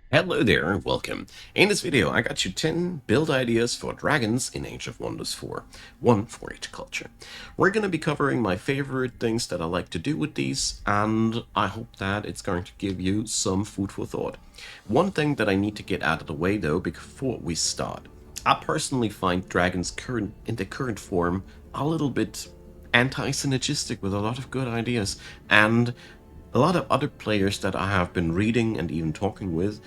Hello there and welcome. In this video I got you 10 build ideas for dragons in Age of Wonders 4, one for each culture. We're going to be covering my favorite things that I like to do with these, and I hope that it's going to give you some food for thought. One thing that I need to get out of the way though before we start. I personally find dragons in their current form a little bit anti-synergistic with a lot of good ideas, and a lot of other players that I have been reading and even talking with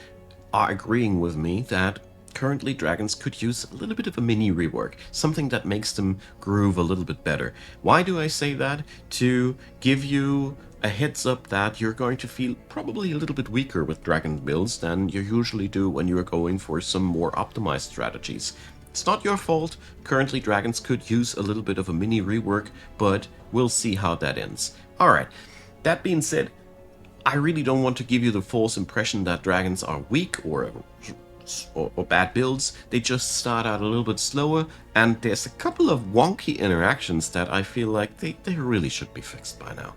are agreeing with me that currently dragons could use a little bit of a mini rework, something that makes them groove a little bit better. Why do I say that? To give you a heads up that you're going to feel probably a little bit weaker with dragon builds than you usually do when you're going for some more optimized strategies. It's not your fault. Currently dragons could use a little bit of a mini rework, but we'll see how that ends. Alright, that being said, I really don't want to give you the false impression that dragons are weak or bad builds. They just start out a little bit slower, and there's a couple of wonky interactions that I feel like they really should be fixed by now.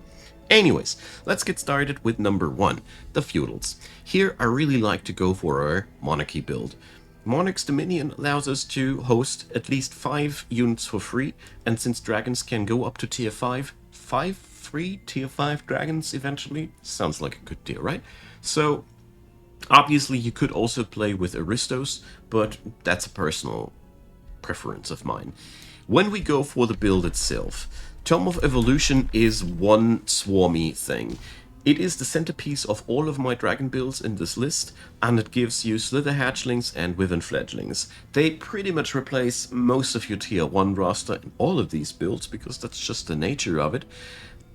Anyways, let's get started with number 1, the feudals. Here I really like to go for a monarchy build. Monarch's Dominion allows us to host at least 5 units for free, and since dragons can go up to tier 5, 5 free tier 5 dragons eventually? Sounds like a good deal, right? So, obviously you could also play with Aristos, but that's a personal preference of mine. When we go for the build itself, Tome of Evolution is one swarmy thing. It is the centerpiece of all of my dragon builds in this list, and it gives you Slither Hatchlings and Wyvern Fledglings. They pretty much replace most of your tier 1 roster in all of these builds, because that's just the nature of it.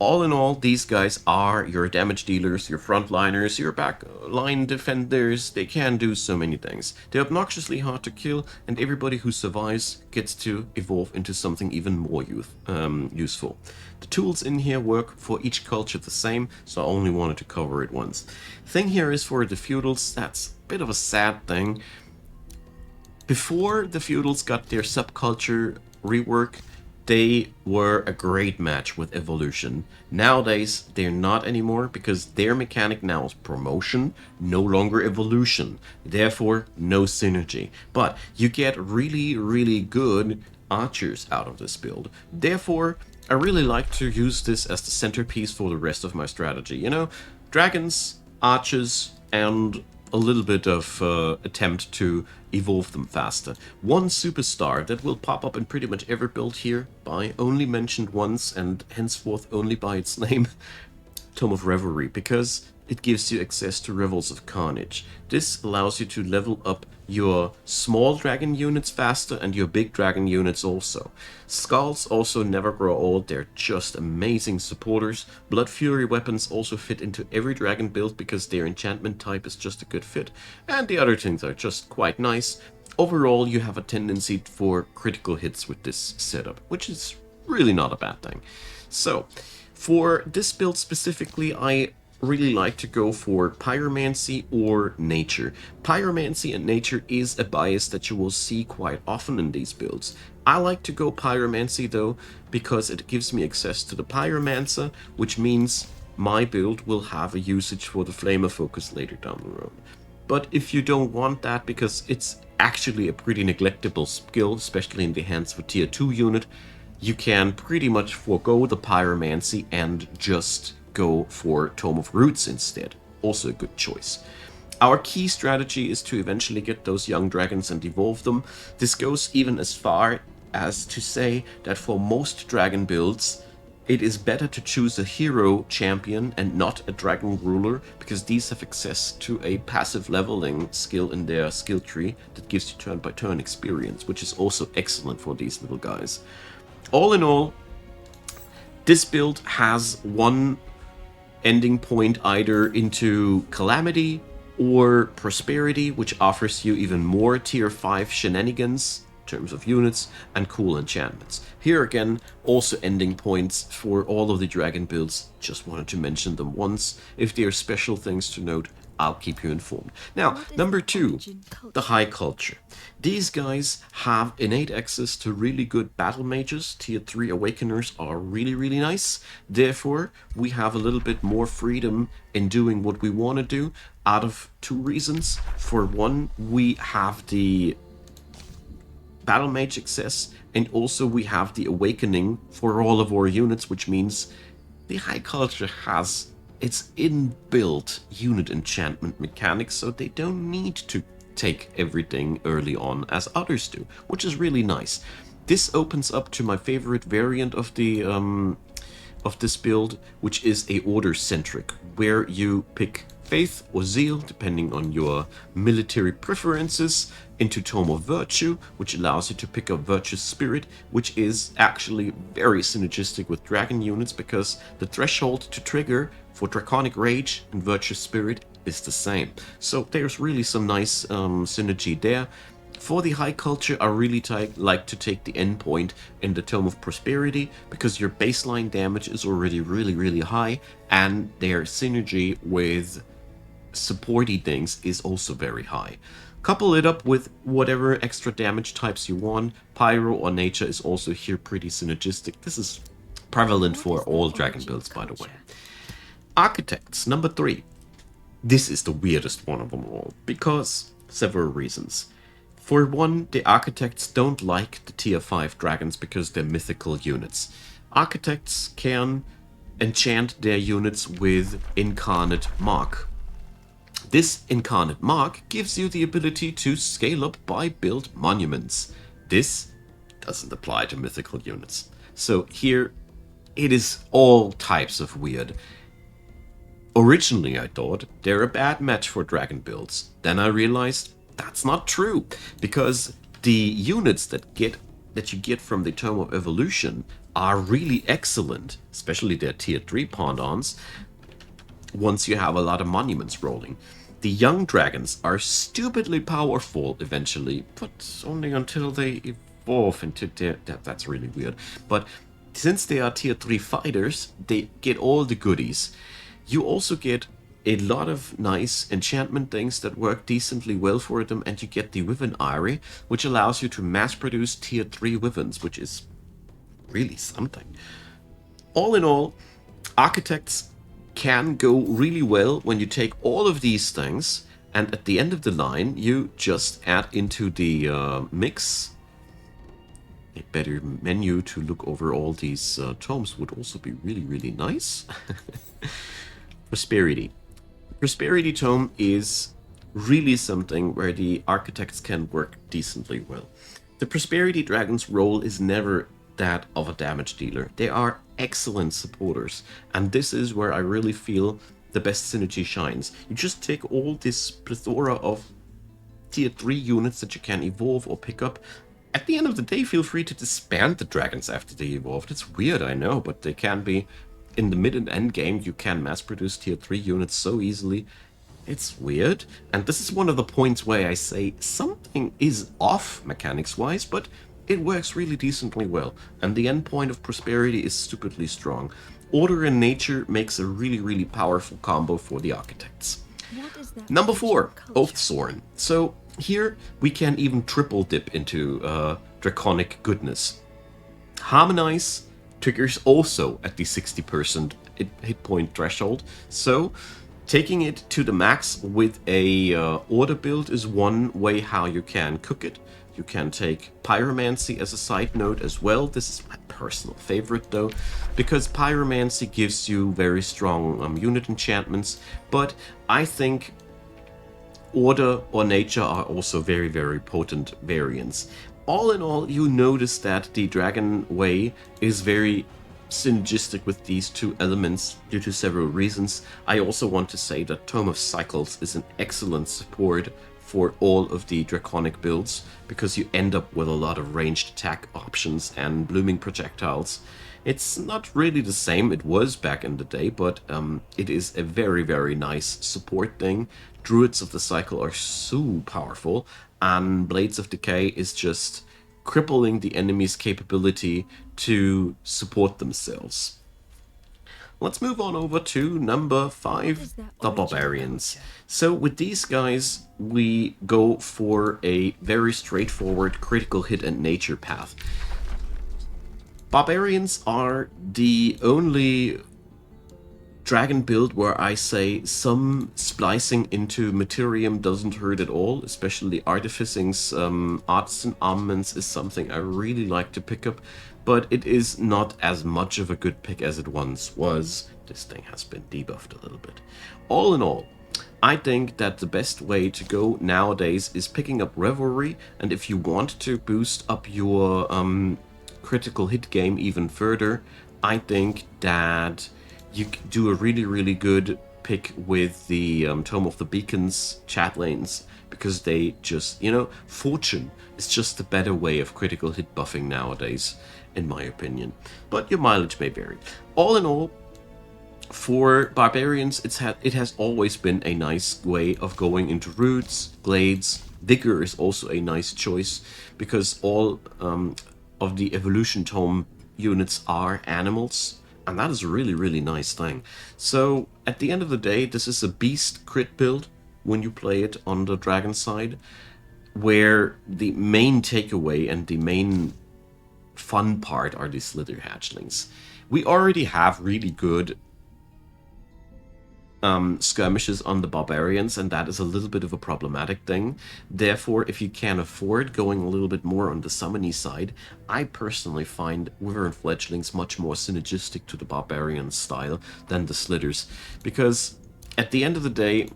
All in all, these guys are your damage dealers, your frontliners, your backline defenders. They can do so many things. They're obnoxiously hard to kill, and everybody who survives gets to evolve into something even more useful. The tools in here work for each culture the same, so I only wanted to cover it once. Thing here is for the feudals, that's a bit of a sad thing. Before the feudals got their subculture rework, they were a great match with Evolution. Nowadays, they're not anymore because their mechanic now is promotion, no longer evolution. Therefore, no synergy. But you get really, really good archers out of this build. Therefore, I really like to use this as the centerpiece for the rest of my strategy. You know, dragons, archers, and a little bit of attempt to evolve them faster. One superstar that will pop up in pretty much every build here, by only mentioned once and henceforth only by its name, Tome of Revelry, because it gives you access to Revels of Carnage. This allows you to level up your small dragon units faster and your big dragon units also. Skulls also never grow old, they're just amazing supporters. Blood Fury weapons also fit into every dragon build because their enchantment type is just a good fit, and the other things are just quite nice. Overall, you have a tendency for critical hits with this setup, which is really not a bad thing. So, for this build specifically, I really like to go for Pyromancy or Nature. Pyromancy and Nature is a bias that you will see quite often in these builds. I like to go Pyromancy though, because it gives me access to the Pyromancer, which means my build will have a usage for the Flamer Focus later down the road. But if you don't want that, because it's actually a pretty neglectable skill, especially in the hands of a tier 2 unit, you can pretty much forego the Pyromancy and just go for Tome of Roots instead. Also a good choice. Our key strategy is to eventually get those young dragons and evolve them. This goes even as far as to say that for most dragon builds, it is better to choose a hero champion and not a dragon ruler, because these have access to a passive leveling skill in their skill tree that gives you turn by turn experience, which is also excellent for these little guys. All in all, this build has one ending point either into Calamity or Prosperity, which offers you even more tier 5 shenanigans in terms of units and cool enchantments. Here again, also ending points for all of the dragon builds. Just wanted to mention them once. If there are special things to note, I'll keep you informed. Now, number 2, the High Culture. These guys have innate access to really good battle mages. Tier 3 Awakeners are really, really nice. Therefore, we have a little bit more freedom in doing what we want to do. out of two reasons. For one, we have the Battle Mage access, and also we have the Awakening for all of our units, which means the High Culture has its inbuilt unit enchantment mechanics, so they don't need to take everything early on as others do, which is really nice. This opens up to my favorite variant of this build, which is a order-centric, where you pick Faith or Zeal, depending on your military preferences, into Tome of Virtue, which allows you to pick up Virtuous Spirit, which is actually very synergistic with Dragon units, because the threshold to trigger for Draconic Rage and Virtuous Spirit is the same. So there's really some nice synergy there. For the High Culture, I really like to take the endpoint in the Tome of Prosperity, because your baseline damage is already really high, and their synergy with supporty things is also very high. Couple it up with whatever extra damage types you want. Pyro or Nature is also here pretty synergistic. This is prevalent for all Dragon builds, by the way. Architects, number 3. This is the weirdest one of them all, because several reasons. For one, the Architects don't like the tier 5 dragons because they're mythical units. Architects can enchant their units with Incarnate Mark. This Incarnate Mark gives you the ability to scale up by build monuments. This doesn't apply to mythical units. So here, it is all types of weird. Originally, I thought they're a bad match for dragon builds. Then I realized that's not true, because the units that you get from the Tome of Evolution are really excellent, especially their tier 3 pendants, once you have a lot of monuments rolling. The young dragons are stupidly powerful eventually, but only until they evolve into their... That's really weird. But since they are tier 3 fighters, they get all the goodies. You also get a lot of nice enchantment things that work decently well for them, and you get the Wyvern Eyrie, which allows you to mass produce tier 3 Wyverns, which is really something. All in all, Architects can go really well when you take all of these things, and at the end of the line, you just add into the mix. A better menu to look over all these tomes would also be really nice. Prosperity. Prosperity Tome is really something where the Architects can work decently well. The Prosperity Dragon's role is never that of a damage dealer. They are excellent supporters, and this is where I really feel the best synergy shines. You just take all this plethora of tier 3 units that you can evolve or pick up. At the end of the day, feel free to disband the dragons after they evolved. It's weird, I know, but they can be... In the mid and end game, you can mass produce tier 3 units so easily. It's weird, and this is one of the points where I say something is off mechanics-wise, but it works really decently well, and the endpoint of Prosperity is stupidly strong. Order and Nature makes a really powerful combo for the Architects. Number 4, Oathsworn. So here we can even triple dip into draconic goodness. Harmonize triggers also at the 60% hit point threshold, so taking it to the max with a order build is one way how you can cook it. You can take Pyromancy as a side note as well. This is my personal favorite though, because Pyromancy gives you very strong unit enchantments, but I think Order or Nature are also very potent variants. All in all, you notice that the Dragon Way is very synergistic with these two elements due to several reasons. I also want to say that Tome of Cycles is an excellent support for all of the Draconic builds, because you end up with a lot of ranged attack options and blooming projectiles. It's not really the same it was back in the day, but it is a very nice support thing. Druids of the Cycle are so powerful, and Blades of Decay is just crippling the enemy's capability to support themselves. Let's move on over to number 5, the Barbarians. So with these guys, we go for a very straightforward critical hit and nature path. Barbarians are the only dragon build where I say some splicing into materium doesn't hurt at all, especially Artificing's artisan armaments is something I really like to pick up, but it is not as much of a good pick as it once was. This thing has been debuffed a little bit. All in all, I think that the best way to go nowadays is picking up Revelry, and if you want to boost up your critical hit game even further, I think that you do a really, really good pick with the Tome of the Beacons chat lanes, because they just, Fortune is just a better way of critical hit buffing nowadays, in my opinion. But your mileage may vary. All in all, for Barbarians, it has always been a nice way of going into roots, glades. Vigor is also a nice choice, because all of the Evolution Tome units are animals, and that is a really, really nice thing. So, at the end of the day, this is a beast crit build when you play it on the dragon side, where the main takeaway and the main fun part are the slither hatchlings. We already have really good skirmishes on the Barbarians, and that is a little bit of a problematic thing. Therefore, if you can afford going a little bit more on the summony side, I personally find Wyvern Fledglings much more synergistic to the Barbarian style than the Slitters, because at the end of the day,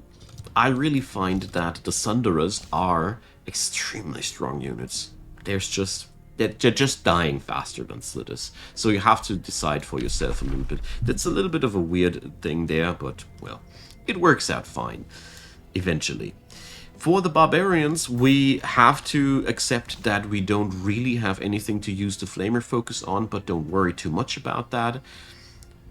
I really find that the Sunderers are extremely strong units. They're just dying faster than Slitters. So you have to decide for yourself a little bit. That's a little bit of a weird thing there, but, well, it works out fine, eventually. For the Barbarians, we have to accept that we don't really have anything to use the Flamer focus on, but don't worry too much about that.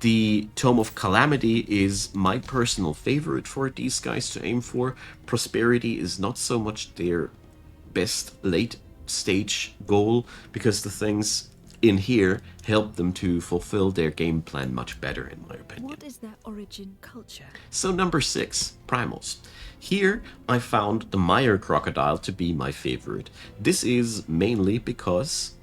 The Tome of Calamity is my personal favorite for these guys to aim for. Prosperity is not so much their best late stage goal, because the things in here help them to fulfill their game plan much better, in my opinion. What is their origin culture? So number 6, Primals. Here I found the Mire Crocodile to be my favorite. This is mainly because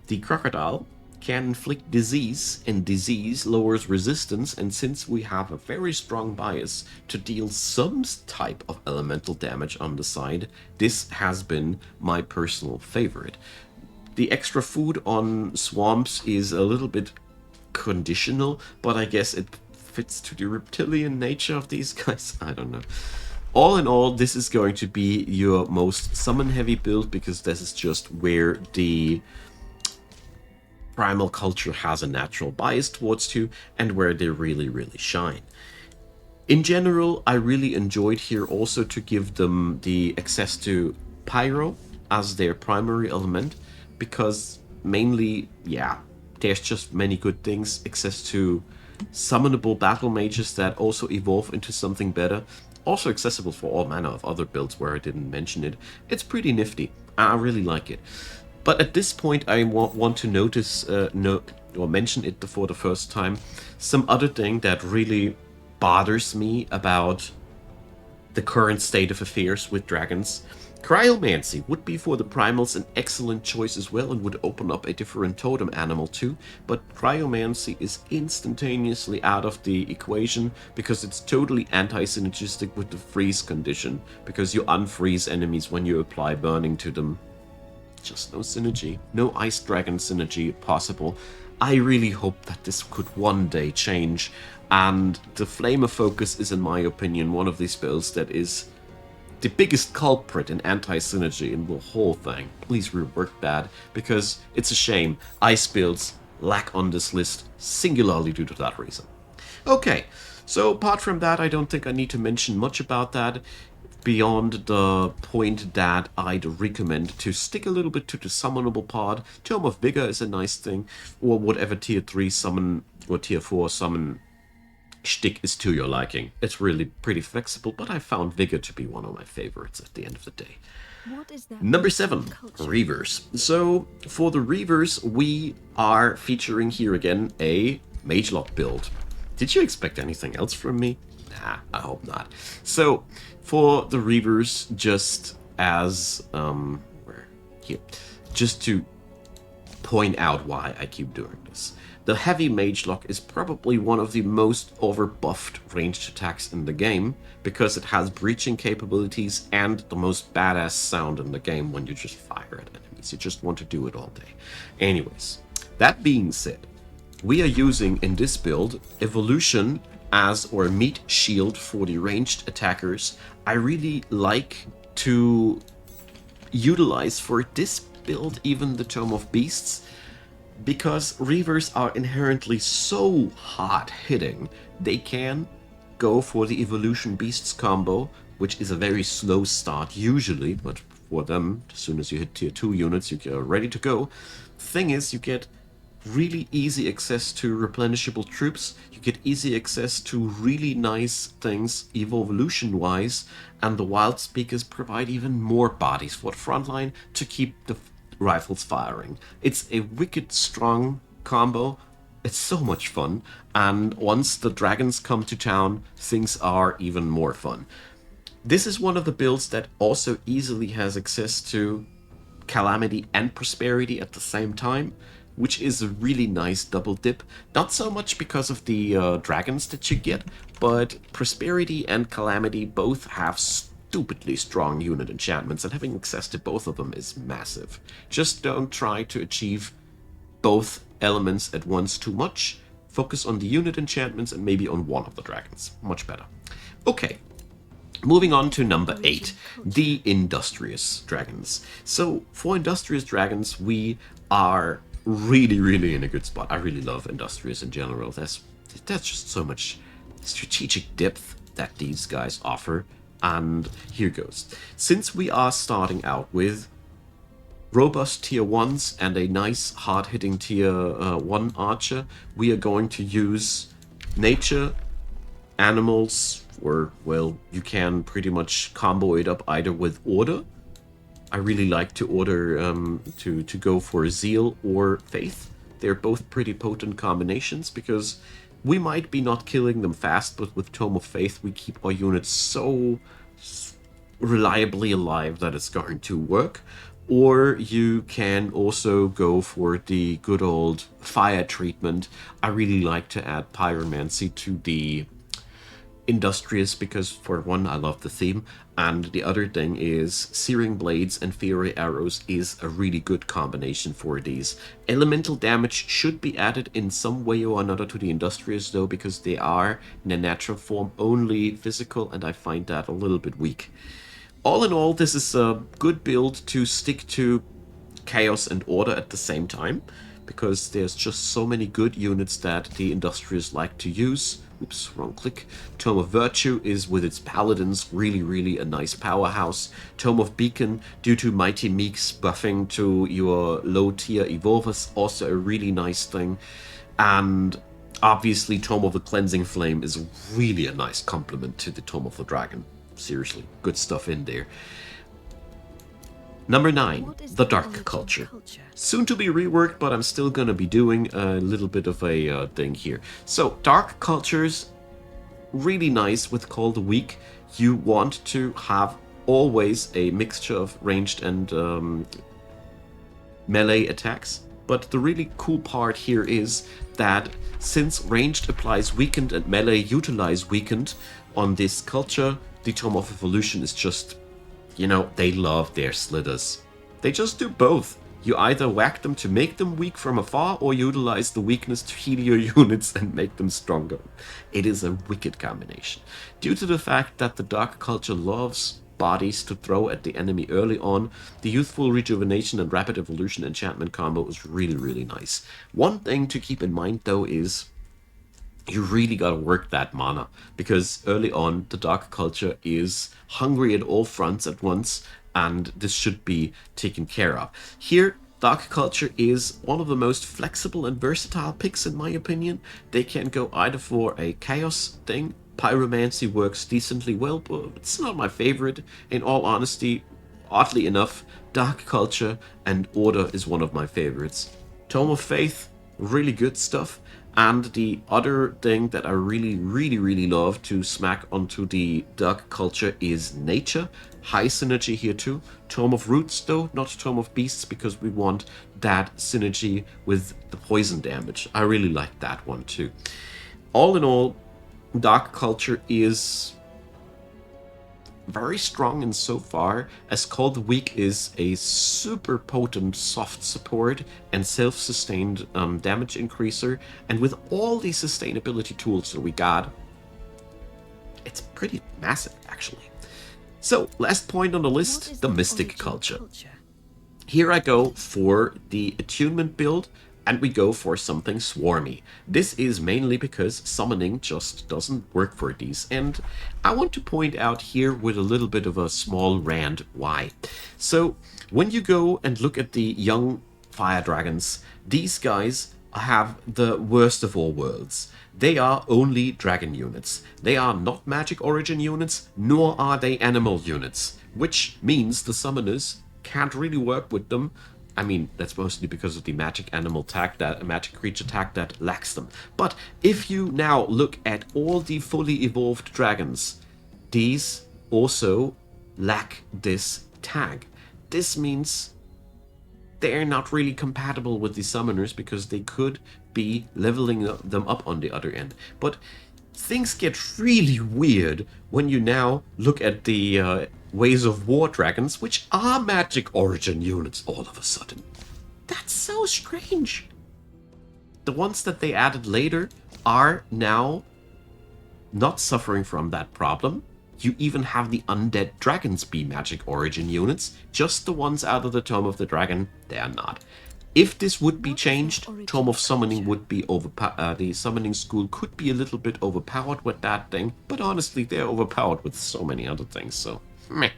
the crocodile can inflict disease, and disease lowers resistance, and since we have a very strong bias to deal some type of elemental damage on the side, this has been my personal favorite. The extra food on swamps is a little bit conditional, but I guess it fits to the reptilian nature of these guys. I don't know. All in all, this is going to be your most summon heavy build, because this is just where the Primal Culture has a natural bias towards to, and where they really, really shine. In general, I really enjoyed here also to give them the access to Pyro as their primary element, because mainly, yeah, there's just many good things. Access to summonable battle mages that also evolve into something better. Also accessible for all manner of other builds where I didn't mention it. It's pretty nifty. I really like it. But at this point, I want to mention it for the first time. Some other thing that really bothers me about the current state of affairs with dragons. Cryomancy would be for the primals an excellent choice as well, and would open up a different totem animal too, but Cryomancy is instantaneously out of the equation because it's totally anti-synergistic with the freeze condition, because you unfreeze enemies when you apply burning to them. Just no synergy, no ice dragon synergy possible. I really hope that this could one day change, and the Flamer Focus is, in my opinion, one of these builds that is the biggest culprit in anti-synergy in the whole thing. Please rework that, because it's a shame ice builds lack on this list singularly due to that reason. Okay, so apart from that, I don't think I need to mention much about that, beyond the point that I'd recommend to stick a little bit to the summonable part. Tome of Vigor is a nice thing, or whatever tier 3 summon or tier 4 summon shtick is to your liking. It's really pretty flexible, but I found Vigor to be one of my favorites at the end of the day. What is that? Number 7, Reavers. So for the Reavers, we are featuring here again a Magelock build. Did you expect anything else from me? Nah, I hope not. So for the Reavers, just as just to point out why I keep doing this. The heavy mage lock is probably one of the most overbuffed ranged attacks in the game because it has breaching capabilities and the most badass sound in the game when you just fire at enemies. You just want to do it all day. Anyways, that being said, we are using in this build Evolution as or meat shield for the ranged attackers. I really like to utilize for this build even the Tome of Beasts, because Reavers are inherently so hard hitting. They can go for the Evolution Beasts combo, which is a very slow start usually, but for them, as soon as you hit tier 2 units, you're ready to go. Thing is, you get really easy access to replenishable troops, you get easy access to really nice things evolution wise, and the Wild Speakers provide even more bodies for the front line to keep the rifles firing. It's a wicked strong combo. It's so much fun, and once the dragons come to town, things are even more fun. This is one of the builds that also easily has access to Calamity and Prosperity at the same time, which is a really nice double dip. Not so much because of the dragons that you get, but Prosperity and Calamity both have stupidly strong unit enchantments, and having access to both of them is massive. Just don't try to achieve both elements at once too much. Focus on the unit enchantments and maybe on one of the dragons. Much better. Okay, moving on to number 8, the Industrious Dragons. So for Industrious Dragons, we are really in a good spot. I really love Industrious in general. That's just so much strategic depth that these guys offer. And here goes. Since we are starting out with robust tier 1s and a nice hard-hitting tier 1 archer, we are going to use nature, animals, or, well, you can pretty much combo it up either with order. I really like to order to go for zeal or faith. They're both pretty potent combinations because we might be not killing them fast, but with Tome of Faith we keep our units so reliably alive that it's going to work. Or you can also go for the good old fire treatment. I really like to add pyromancy to the Industrious because, for one, I love the theme, and the other thing is Searing Blades and Fiery Arrows is a really good combination for these. Elemental damage should be added in some way or another to the Industrious though, because they are in a natural form only physical, and I find that a little bit weak. All in all, this is a good build to stick to Chaos and Order at the same time, because there's just so many good units that the Industrious like to use. Oops, wrong click. Tome of Virtue is, with its paladins, really a nice powerhouse. Tome of Beacon, due to Mighty Meeks buffing to your low tier evolvers, also a really nice thing. And obviously Tome of the Cleansing Flame is really a nice complement to the Tome of the Dragon. Seriously, good stuff in there. Number 9, the Dark Culture. Soon to be reworked, but I'm still gonna be doing a little bit of a thing here. So, Dark Cultures, really nice with Call the Weak. You want to have always a mixture of ranged and melee attacks. But the really cool part here is that since ranged applies weakened and melee utilize weakened on this culture, the Tome of Evolution is just, you know, they love their slitters. They just do both. You either whack them to make them weak from afar, or utilize the weakness to heal your units and make them stronger. It is a wicked combination. Due to the fact that the Dark Culture loves bodies to throw at the enemy early on, the Youthful Rejuvenation and Rapid Evolution enchantment combo is really nice. One thing to keep in mind though is you really gotta work that mana, because early on the Dark Culture is hungry at all fronts at once, and this should be taken care of. Here, Dark Culture is one of the most flexible and versatile picks in my opinion. They can go either for a chaos thing. Pyromancy works decently well, but it's not my favorite. In all honesty, oddly enough, Dark Culture and Order is one of my favorites. Tome of Faith, really good stuff. And the other thing that I really love to smack onto the dark culture is nature. High synergy here too. Tome of Roots though, not Tome of Beasts, because we want that synergy with the poison damage. I really like that one too. All in all, dark culture is very strong in so far, as Call the Weak is a super potent soft support and self-sustained damage increaser, and with all these sustainability tools that we got, it's pretty massive actually. So, last point on the list, the Mystic Culture. Here I go for the attunement build, and we go for something swarmy. This is mainly because summoning just doesn't work for these, and I want to point out here with a little bit of a small rant why. So, when you go and look at the young fire dragons, these guys have the worst of all worlds. They are only dragon units. They are not magic origin units, nor are they animal units, which means the summoners can't really work with them. I mean, that's mostly because of the magic animal tag, that magic creature tag that lacks them. But if you now look at all the fully evolved dragons, these also lack this tag. This means they're not really compatible with the summoners because they could be leveling them up on the other end. But things get really weird when you now look at the Ways of War dragons, which are magic origin units all of a sudden. That's so strange. The ones that they added later are now not suffering from that problem. You even have the undead dragons be magic origin units. Just the ones out of the Tome of the Dragon, they are not. If this would be changed, Tome of Summoning would be the summoning school could be a little bit overpowered with that thing, but honestly, they're overpowered with so many other things, so meh.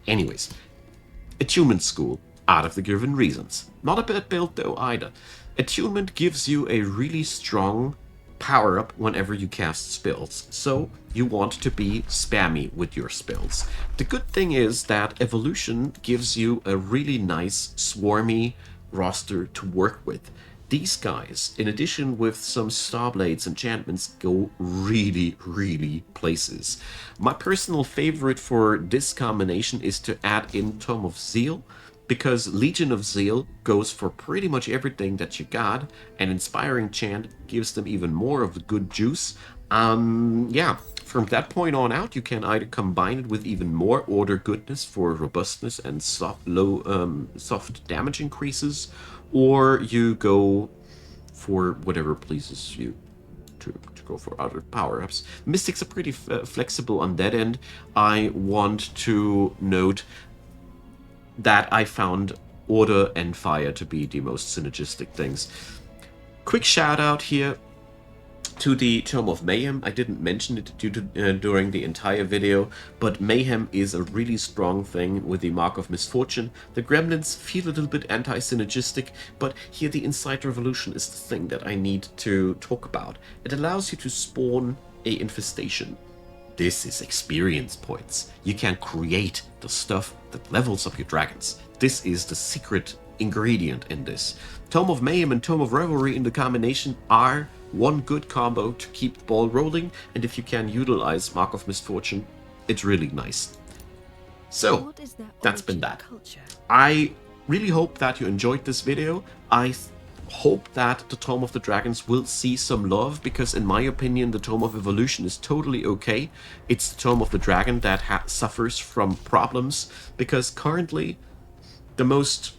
Anyways, Attunement School, out of the given reasons. Not a bad build though either. Attunement gives you a really strong power up whenever you cast spells, so you want to be spammy with your spells. The good thing is that Evolution gives you a really nice swarmy roster to work with. These guys, in addition with some Starblade's enchantments, go really places. My personal favorite for this combination is to add in Tome of Zeal, because Legion of Zeal goes for pretty much everything that you got, and Inspiring Chant gives them even more of the good juice. Yeah, from that point on out, you can either combine it with even more Order Goodness for robustness and soft damage increases, or you go for whatever pleases you to go for other power-ups. Mystics are pretty flexible on that end. I want to note that I found Order and Fire to be the most synergistic things. Quick shout out here to the Tome of Mayhem. I didn't mention it during the entire video, but Mayhem is a really strong thing with the Mark of Misfortune. The Gremlins feel a little bit anti-synergistic, but here the Insight Revolution is the thing that I need to talk about. It allows you to spawn a infestation. This is experience points. You can create the stuff that levels up your dragons. This is the secret ingredient in this. Tome of Mayhem and Tome of Revelry in the combination are one good combo to keep the ball rolling, and if you can utilize Mark of Misfortune, it's really nice. So, that's been that. I really hope that you enjoyed this video. I hope that the Tome of the Dragons will see some love, because in my opinion the Tome of Evolution is totally okay. It's the Tome of the Dragon that suffers from problems, because currently the most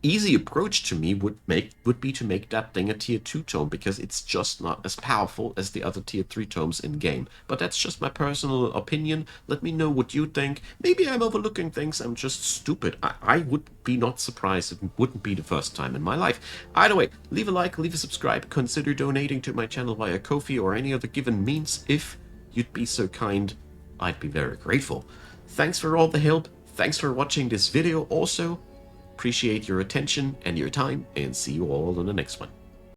easy approach to me would be to make that thing a tier 2 tome, because it's just not as powerful as the other tier 3 tomes in game. But that's just my personal opinion. Let me know what you think. Maybe I'm overlooking things, I'm just stupid. I would be not surprised if it wouldn't be the first time in my life. Either way, leave a like, leave a subscribe, consider donating to my channel via Ko-fi or any other given means. If you'd be so kind, I'd be very grateful. Thanks for all the help, thanks for watching this video also. Appreciate your attention and your time, and see you all in the next one.